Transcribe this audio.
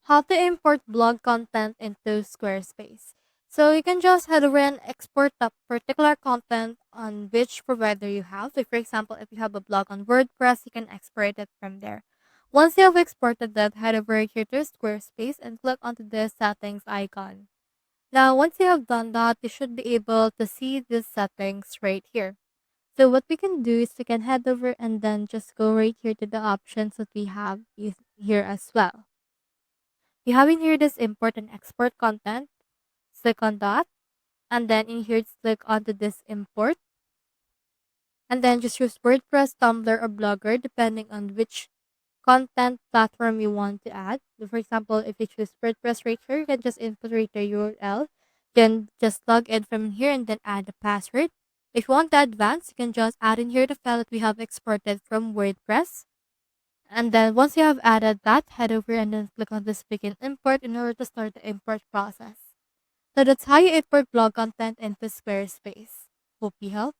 How to import blog content into Squarespace. So you can just head over and export the particular content on which provider you have. So for example, if you have a blog on WordPress, you can export it from there. Once you have exported that, head over here to Squarespace and click onto the settings icon. Now, once you have done that, you should be able to see these settings right here. So what we can do is we can head over and then just go right here to the options that we have here as well. You have in here this import and export content. Click on that. And then in here, click onto this import. And then just use WordPress, Tumblr, or Blogger, depending on which content platform you want to add. So for example, if you choose WordPress right here, you can just input right the URL. Then just log in from here and then add the password. If you want the advanced, you can just add in here the file that we have exported from WordPress. And then once you have added that, head over and then click on this begin import in order to start the import process. So that's how you import blog content into Squarespace. Hope you helped.